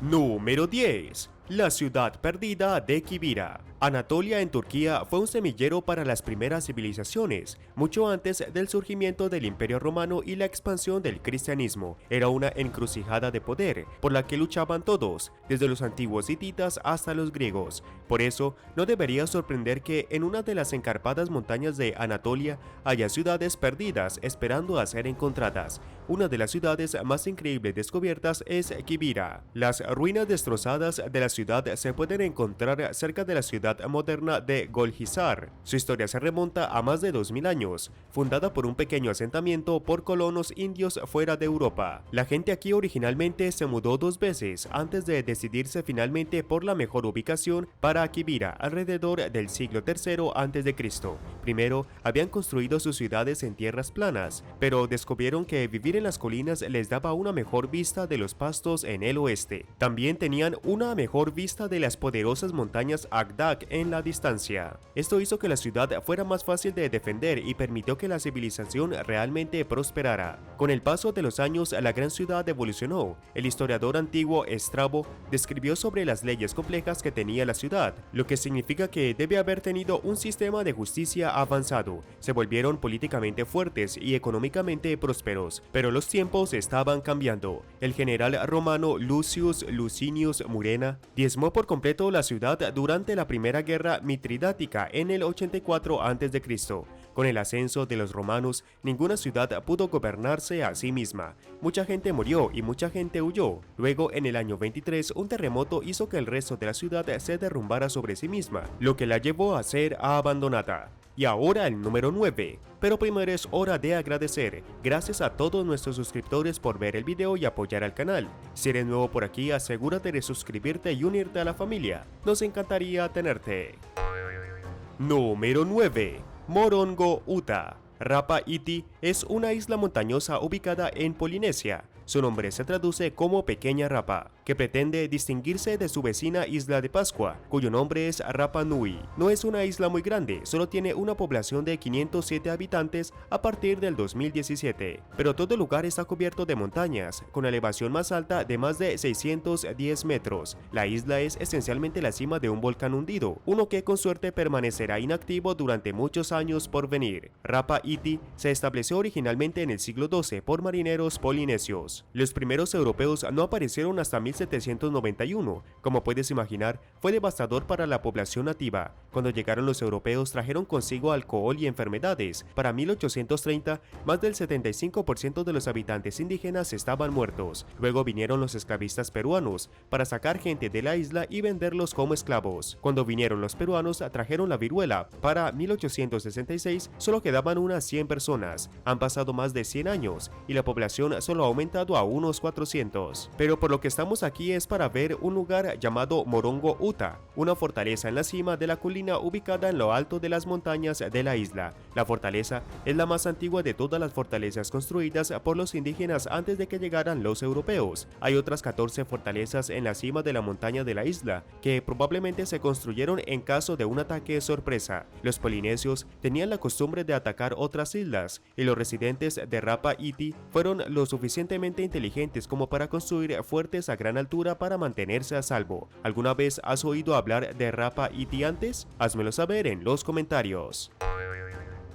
Número 10. La ciudad perdida de Kibira. Anatolia en Turquía fue un semillero para las primeras civilizaciones, mucho antes del surgimiento del Imperio Romano y la expansión del cristianismo. Era una encrucijada de poder, por la que luchaban todos, desde los antiguos hititas hasta los griegos. Por eso, no debería sorprender que en una de las encarpadas montañas de Anatolia haya ciudades perdidas esperando a ser encontradas. Una de las ciudades más increíbles descubiertas es Kibira. Las ruinas destrozadas de la ciudad se pueden encontrar cerca de la ciudad moderna de Golhizar. Su historia se remonta a más de 2000 años, fundada por un pequeño asentamiento por colonos indios fuera de Europa. La gente aquí originalmente se mudó 2 veces antes de decidirse finalmente por la mejor ubicación para Kibira alrededor del siglo III a.C. Primero, habían construido sus ciudades en tierras planas, pero descubrieron que vivir en las colinas les daba una mejor vista de los pastos en el oeste. También tenían una mejor vista de las poderosas montañas Agdak en la distancia. Esto hizo que la ciudad fuera más fácil de defender y permitió que la civilización realmente prosperara. Con el paso de los años, la gran ciudad evolucionó. El historiador antiguo Estrabo describió sobre las leyes complejas que tenía la ciudad, lo que significa que debe haber tenido un sistema de justicia avanzado. Se volvieron políticamente fuertes y económicamente prósperos, pero los tiempos estaban cambiando. El general romano Lucius Licinius Murena diezmó por completo la ciudad durante la Primera Guerra Mitridática en el 84 a.C. Con el ascenso de los romanos, ninguna ciudad pudo gobernarse a sí misma. Mucha gente murió y mucha gente huyó. Luego, en el año 23, un terremoto hizo que el resto de la ciudad se derrumbara sobre sí misma, lo que la llevó a ser abandonada. Y ahora el número 9. Pero primero es hora de agradecer. Gracias a todos nuestros suscriptores por ver el video y apoyar al canal. Si eres nuevo por aquí, asegúrate de suscribirte y unirte a la familia. Nos encantaría tenerte. Número 9. Morongo Uta. Rapa Iti es una isla montañosa ubicada en Polinesia. Su nombre se traduce como Pequeña Rapa, que pretende distinguirse de su vecina isla de Pascua, cuyo nombre es Rapa Nui. No es una isla muy grande, solo tiene una población de 507 habitantes a partir del 2017, pero todo el lugar está cubierto de montañas, con la elevación más alta de más de 610 metros. La isla es esencialmente la cima de un volcán hundido, uno que con suerte permanecerá inactivo durante muchos años por venir. Rapa Iti se estableció originalmente en el siglo XII por marineros polinesios. Los primeros europeos no aparecieron hasta 1791. Como puedes imaginar, fue devastador para la población nativa. Cuando llegaron los europeos trajeron consigo alcohol y enfermedades. Para 1830, más del 75% de los habitantes indígenas estaban muertos. Luego vinieron los esclavistas peruanos para sacar gente de la isla y venderlos como esclavos. Cuando vinieron los peruanos, trajeron la viruela. Para 1866, solo quedaban unas 100 personas. Han pasado más de 100 años y la población solo ha aumentado a unos 400. Pero por lo que estamos aquí es para ver un lugar llamado Morongo Uta, una fortaleza en la cima de la colina ubicada en lo alto de las montañas de la isla. La fortaleza es la más antigua de todas las fortalezas construidas por los indígenas antes de que llegaran los europeos. Hay otras 14 fortalezas en la cima de la montaña de la isla, que probablemente se construyeron en caso de un ataque sorpresa. Los polinesios tenían la costumbre de atacar otras islas, y los residentes de Rapa Iti fueron lo suficientemente inteligentes como para construir fuertes a gran altura para mantenerse a salvo. ¿Alguna vez has oído hablar de Rapa Iti antes? Házmelo saber en los comentarios.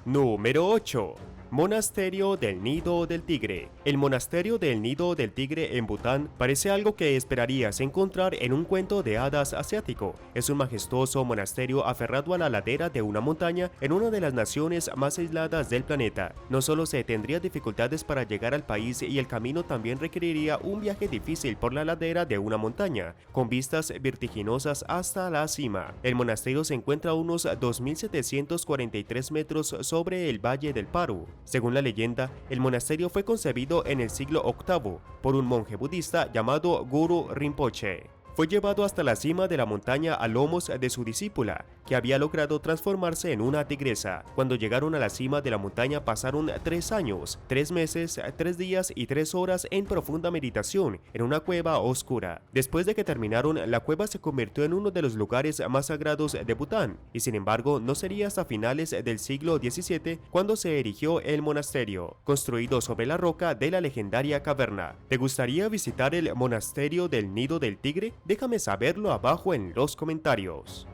Número 8. Monasterio del Nido del Tigre. El Monasterio del Nido del Tigre en Bután parece algo que esperarías encontrar en un cuento de hadas asiático. Es un majestuoso monasterio aferrado a la ladera de una montaña en una de las naciones más aisladas del planeta. No solo se tendría dificultades para llegar al país y el camino también requeriría un viaje difícil por la ladera de una montaña, con vistas vertiginosas hasta la cima. El monasterio se encuentra a unos 2.743 metros sobre el Valle del Paru. Según la leyenda, el monasterio fue concebido en el siglo VIII por un monje budista llamado Guru Rinpoche. fue llevado hasta la cima de la montaña a lomos de su discípula, que había logrado transformarse en una tigresa. Cuando llegaron a la cima de la montaña pasaron 3 años, 3 meses, 3 días y 3 horas en profunda meditación en una cueva oscura. Después de que terminaron, la cueva se convirtió en uno de los lugares más sagrados de Bután, y sin embargo no sería hasta finales del siglo XVII cuando se erigió el monasterio, construido sobre la roca de la legendaria caverna. ¿Te gustaría visitar el monasterio del Nido del Tigre? Déjame saberlo abajo en los comentarios.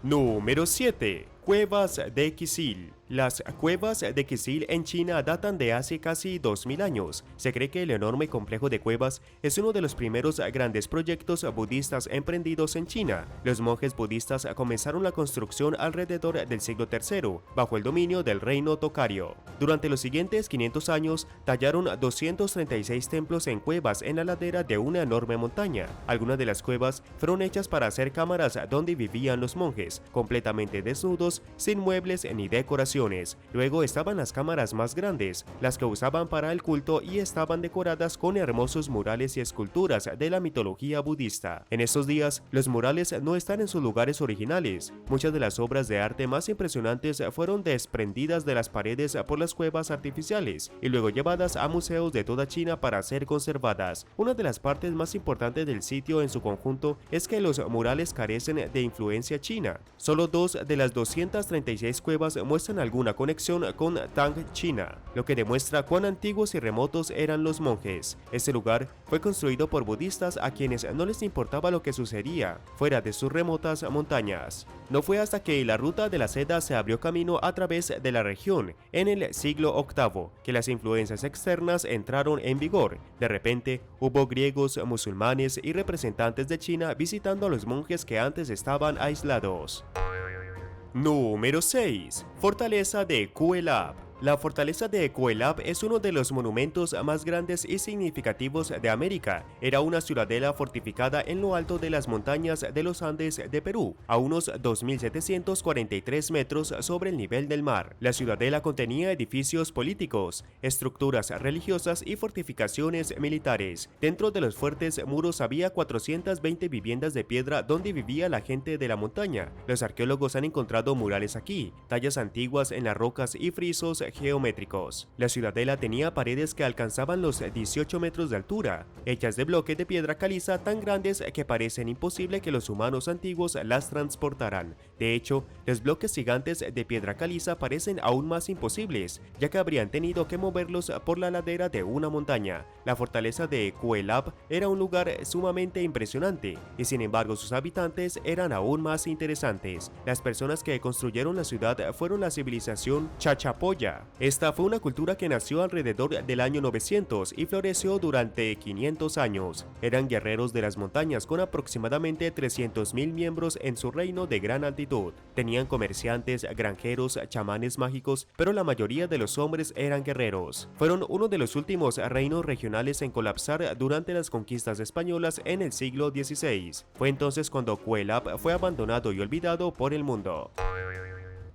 Número 7. Cuevas de Qisil. Las cuevas de Qisil en China datan de hace casi 2000 años. Se cree que el enorme complejo de cuevas es uno de los primeros grandes proyectos budistas emprendidos en China. Los monjes budistas comenzaron la construcción alrededor del siglo III, bajo el dominio del reino Tokario. Durante los siguientes 500 años, tallaron 236 templos en cuevas en la ladera de una enorme montaña. Algunas de las cuevas fueron hechas para hacer cámaras donde vivían los monjes, completamente desnudos, sin muebles ni decoraciones. Luego estaban las cámaras más grandes, las que usaban para el culto y estaban decoradas con hermosos murales y esculturas de la mitología budista. En estos días, los murales no están en sus lugares originales. Muchas de las obras de arte más impresionantes fueron desprendidas de las paredes por las cuevas artificiales y luego llevadas a museos de toda China para ser conservadas. Una de las partes más importantes del sitio en su conjunto es que los murales carecen de influencia china. Solo 2 de las 236 cuevas muestran alguna conexión con Tang, China, lo que demuestra cuán antiguos y remotos eran los monjes. Este lugar fue construido por budistas a quienes no les importaba lo que sucedía fuera de sus remotas montañas. No fue hasta que la ruta de la seda se abrió camino a través de la región en el siglo VIII que las influencias externas entraron en vigor. De repente, hubo griegos, musulmanes y representantes de China visitando a los monjes que antes estaban aislados. Número 6. Fortaleza de Kuelap. La fortaleza de Kuelap es uno de los monumentos más grandes y significativos de América. Era una ciudadela fortificada en lo alto de las montañas de los Andes de Perú, a unos 2.743 metros sobre el nivel del mar. La ciudadela contenía edificios políticos, estructuras religiosas y fortificaciones militares. Dentro de los fuertes muros había 420 viviendas de piedra donde vivía la gente de la montaña. Los arqueólogos han encontrado murales aquí, tallas antiguas en las rocas y frisos geométricos. La ciudadela tenía paredes que alcanzaban los 18 metros de altura, hechas de bloques de piedra caliza tan grandes que parecen imposible que los humanos antiguos las transportaran. De hecho, los bloques gigantes de piedra caliza parecen aún más imposibles, ya que habrían tenido que moverlos por la ladera de una montaña. La fortaleza de Kuelap era un lugar sumamente impresionante, y sin embargo sus habitantes eran aún más interesantes. Las personas que construyeron la ciudad fueron la civilización Chachapoya. Esta fue una cultura que nació alrededor del año 900 y floreció durante 500 años. Eran guerreros de las montañas con aproximadamente 300.000 miembros en su reino de gran altitud. Tenían comerciantes, granjeros, chamanes mágicos, pero la mayoría de los hombres eran guerreros. Fueron uno de los últimos reinos regionales en colapsar durante las conquistas españolas en el siglo XVI. Fue entonces cuando Kuelap fue abandonado y olvidado por el mundo.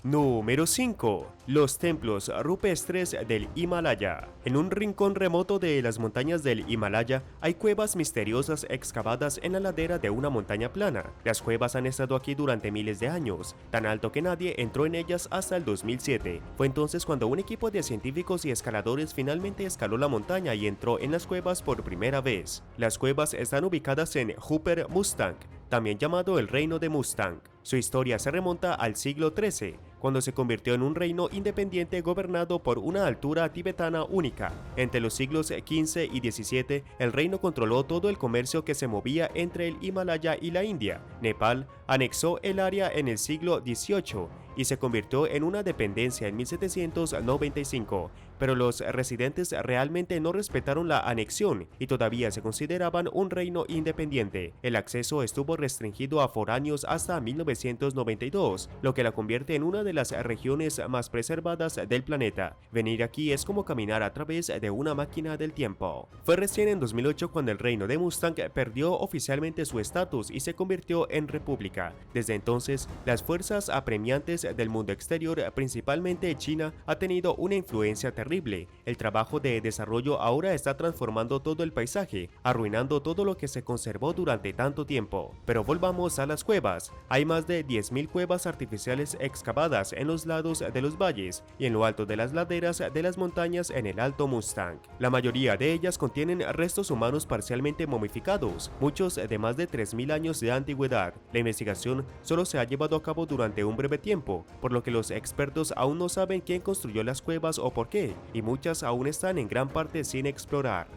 Número 5. Los templos rupestres del Himalaya. En un rincón remoto de las montañas del Himalaya hay cuevas misteriosas excavadas en la ladera de una montaña plana. Las cuevas han estado aquí durante miles de años, tan alto que nadie entró en ellas hasta el 2007. Fue entonces cuando un equipo de científicos y escaladores finalmente escaló la montaña y entró en las cuevas por primera vez. Las cuevas están ubicadas en Upper Mustang, también llamado el Reino de Mustang. Su historia se remonta al siglo XIII, cuando se convirtió en un reino independiente gobernado por una altura tibetana única. Entre los siglos XV y XVII, el reino controló todo el comercio que se movía entre el Himalaya y la India. Nepal anexó el área en el siglo XVIII y se convirtió en una dependencia en 1795, pero los residentes realmente no respetaron la anexión y todavía se consideraban un reino independiente. El acceso estuvo restringido a foráneos hasta 1992, lo que la convierte en una de las regiones más preservadas del planeta. Venir aquí es como caminar a través de una máquina del tiempo. Fue recién en 2008 cuando el reino de Mustang perdió oficialmente su estatus y se convirtió en república. Desde entonces, las fuerzas apremiantes del mundo exterior, principalmente China, ha tenido una influencia terrible terrible. El trabajo de desarrollo ahora está transformando todo el paisaje, arruinando todo lo que se conservó durante tanto tiempo. Pero volvamos a las cuevas. Hay más de 10.000 cuevas artificiales excavadas en los lados de los valles y en lo alto de las laderas de las montañas en el Alto Mustang. La mayoría de ellas contienen restos humanos parcialmente momificados, muchos de más de 3.000 años de antigüedad. La investigación solo se ha llevado a cabo durante un breve tiempo, por lo que los expertos aún no saben quién construyó las cuevas o por qué, y muchas aún están en gran parte sin explorar.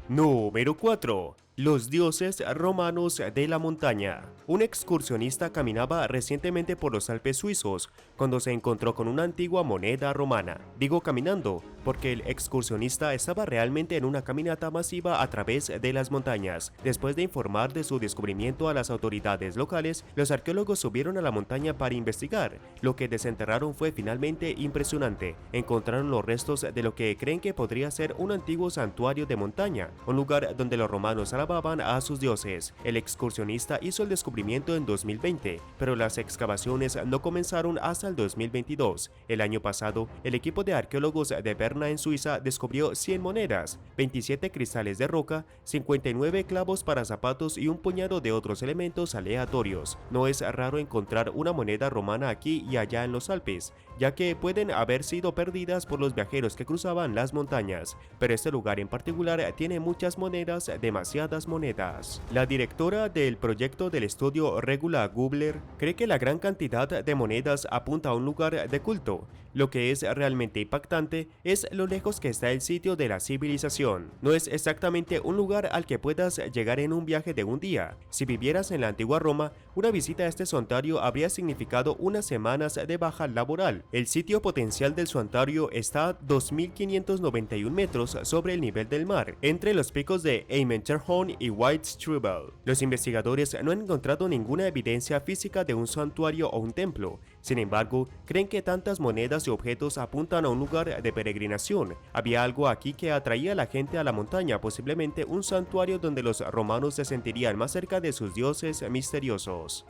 Número 4. Los dioses romanos de la montaña. Un excursionista caminaba recientemente por los Alpes suizos cuando se encontró con una antigua moneda romana. Digo caminando, porque el excursionista estaba realmente en una caminata masiva a través de las montañas. Después de informar de su descubrimiento a las autoridades locales, los arqueólogos subieron a la montaña para investigar. Lo que desenterraron fue finalmente impresionante. Encontraron los restos de lo que creen que podría ser un antiguo santuario de montaña, un lugar donde los romanos alababan a sus dioses. El excursionista hizo el descubrimiento en 2020, pero las excavaciones no comenzaron hasta el 2022. El año pasado, el equipo de arqueólogos de Berna en Suiza descubrió 100 monedas, 27 cristales de roca, 59 clavos para zapatos y un puñado de otros elementos aleatorios. No es raro encontrar una moneda romana aquí y allá en los Alpes, ya que pueden haber sido perdidas por los viajeros que cruzaban las montañas, pero este lugar en particular tiene muchas monedas, demasiadas monedas. La directora del proyecto del estudio Regula Gubler cree que la gran cantidad de monedas apunta a un lugar de culto. Lo que es realmente impactante es lo lejos que está el sitio de la civilización. No es exactamente un lugar al que puedas llegar en un viaje de un día. Si vivieras en la antigua Roma, una visita a este santuario habría significado unas semanas de baja laboral. El sitio potencial del santuario está a 2.591 metros sobre el nivel del mar, entre los picos de Eimenterhorn y Waldstrubel. Los investigadores no han encontrado ninguna evidencia física de un santuario o un templo. Sin embargo, creen que tantas monedas y objetos apuntan a un lugar de peregrinación. Había algo aquí que atraía a la gente a la montaña, posiblemente un santuario donde los romanos se sentirían más cerca de sus dioses misteriosos.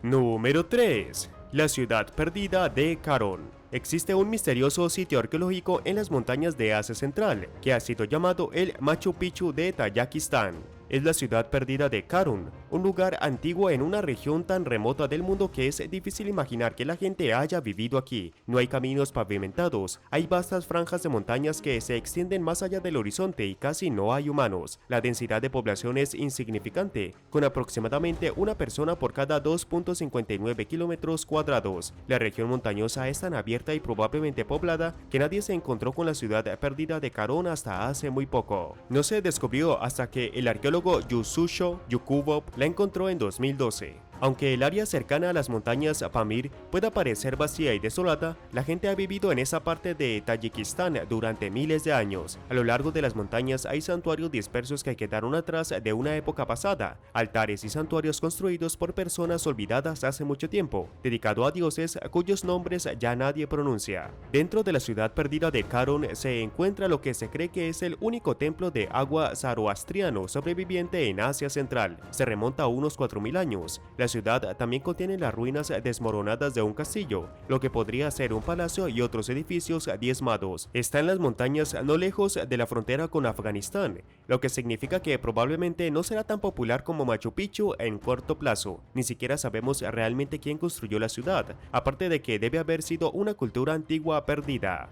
Número 3. La ciudad perdida de Carón. Existe un misterioso sitio arqueológico en las montañas de Asia Central, que ha sido llamado el Machu Picchu de Tayikistán. Es la ciudad perdida de Karun, un lugar antiguo en una región tan remota del mundo que es difícil imaginar que la gente haya vivido aquí. No hay caminos pavimentados, hay vastas franjas de montañas que se extienden más allá del horizonte y casi no hay humanos. La densidad de población es insignificante, con aproximadamente una persona por cada 2.59 kilómetros cuadrados. La región montañosa es tan abierta y probablemente poblada que nadie se encontró con la ciudad perdida de Karun hasta hace muy poco. No se descubrió hasta que el arqueólogo Yusufzadeh Yakubov la encontró en 2012. Aunque el área cercana a las montañas Pamir pueda parecer vacía y desolada, la gente ha vivido en esa parte de Tayikistán durante miles de años. A lo largo de las montañas hay santuarios dispersos que quedaron atrás de una época pasada, altares y santuarios construidos por personas olvidadas hace mucho tiempo, dedicado a dioses cuyos nombres ya nadie pronuncia. Dentro de la ciudad perdida de Karun se encuentra lo que se cree que es el único templo de agua zoroastriano sobreviviente en Asia Central. Se remonta a unos 4.000 años. La ciudad también contiene las ruinas desmoronadas de un castillo, lo que podría ser un palacio y otros edificios diezmados. Está en las montañas no lejos de la frontera con Afganistán, lo que significa que probablemente no será tan popular como Machu Picchu en corto plazo. Ni siquiera sabemos realmente quién construyó la ciudad, aparte de que debe haber sido una cultura antigua perdida.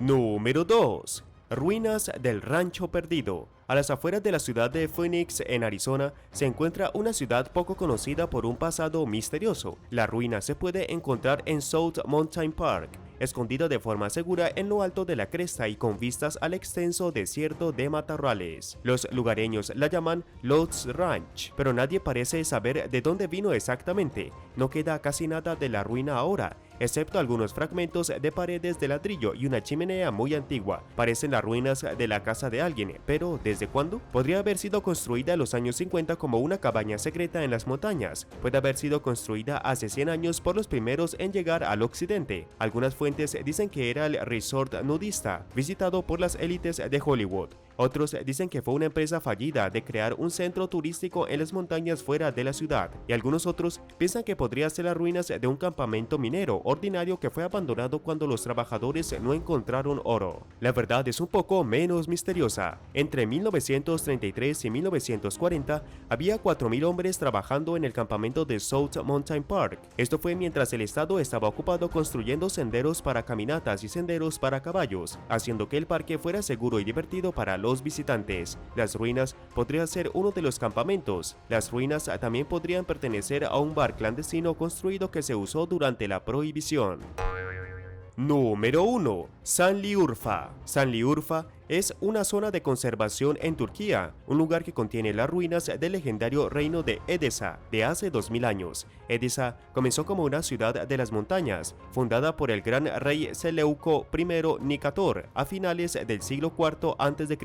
Número 2. Ruinas del Rancho Perdido. A las afueras de la ciudad de Phoenix, en Arizona, se encuentra una ciudad poco conocida por un pasado misterioso. La ruina se puede encontrar en South Mountain Park, escondida de forma segura en lo alto de la cresta y con vistas al extenso desierto de matorrales. Los lugareños la llaman Lost Ranch, pero nadie parece saber de dónde vino exactamente. No queda casi nada de la ruina ahora, excepto algunos fragmentos de paredes de ladrillo y una chimenea muy antigua. Parecen las ruinas de la casa de alguien, pero ¿desde cuándo? Podría haber sido construida en los años 50 como una cabaña secreta en las montañas. Puede haber sido construida hace 100 años por los primeros en llegar al occidente. Algunas fuentes dicen que era el resort nudista, visitado por las élites de Hollywood. Otros dicen que fue una empresa fallida de crear un centro turístico en las montañas fuera de la ciudad, y algunos otros piensan que podría ser las ruinas de un campamento minero ordinario que fue abandonado cuando los trabajadores no encontraron oro. La verdad es un poco menos misteriosa. Entre 1933 y 1940 había 4.000 hombres trabajando en el campamento de South Mountain Park. Esto fue mientras el estado estaba ocupado construyendo senderos para caminatas y senderos para caballos, haciendo que el parque fuera seguro y divertido para los visitantes. Las ruinas podrían ser uno de los campamentos. Las ruinas también podrían pertenecer a un bar clandestino construido que se usó durante la Prohibición. Número 1. Şanlıurfa. Şanlıurfa es una zona de conservación en Turquía, un lugar que contiene las ruinas del legendario reino de Edesa de hace 2000 años. Edesa comenzó como una ciudad de las montañas, fundada por el gran rey Seleuco I Nicator a finales del siglo IV a.C.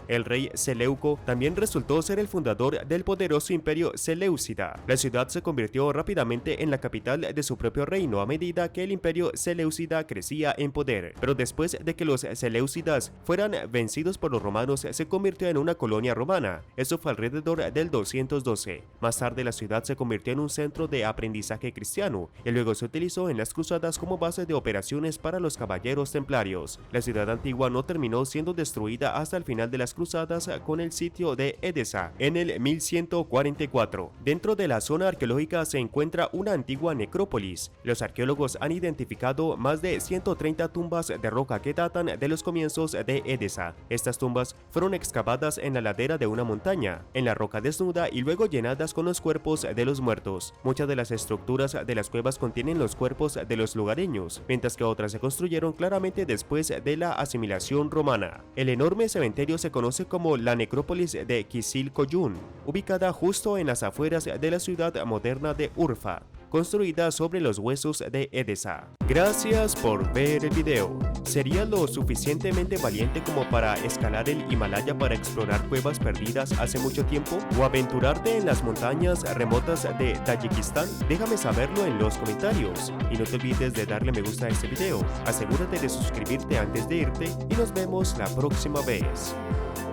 El rey Seleuco también resultó ser el fundador del poderoso imperio Seleucida. La ciudad se convirtió rápidamente en la capital de su propio reino a medida que el imperio Seleucida crecía en poder, pero después de que los Seleucidas fueran vencidos por los romanos, se convirtió en una colonia romana. Eso fue alrededor del 212. Más tarde la ciudad se convirtió en un centro de aprendizaje cristiano y luego se utilizó en las cruzadas como base de operaciones para los caballeros templarios. La ciudad antigua no terminó siendo destruida hasta el final de las cruzadas con el sitio de Edesa en el 1144. Dentro de la zona arqueológica se encuentra una antigua necrópolis. Los arqueólogos han identificado más de 130 tumbas de roca que datan de los comienzos de Edesa. Estas tumbas fueron excavadas en la ladera de una montaña, en la roca desnuda y luego llenadas con los cuerpos de los muertos. Muchas de las estructuras de las cuevas contienen los cuerpos de los lugareños, mientras que otras se construyeron claramente después de la asimilación romana. El enorme cementerio se conoce como la necrópolis de Kızılkoyun, ubicada justo en las afueras de la ciudad moderna de Urfa, construida sobre los huesos de Edesa. Gracias por ver el video. ¿Serías lo suficientemente valiente como para escalar el Himalaya para explorar cuevas perdidas hace mucho tiempo? ¿O aventurarte en las montañas remotas de Tayikistán? Déjame saberlo en los comentarios. Y no te olvides de darle me gusta a este video. Asegúrate de suscribirte antes de irte y nos vemos la próxima vez.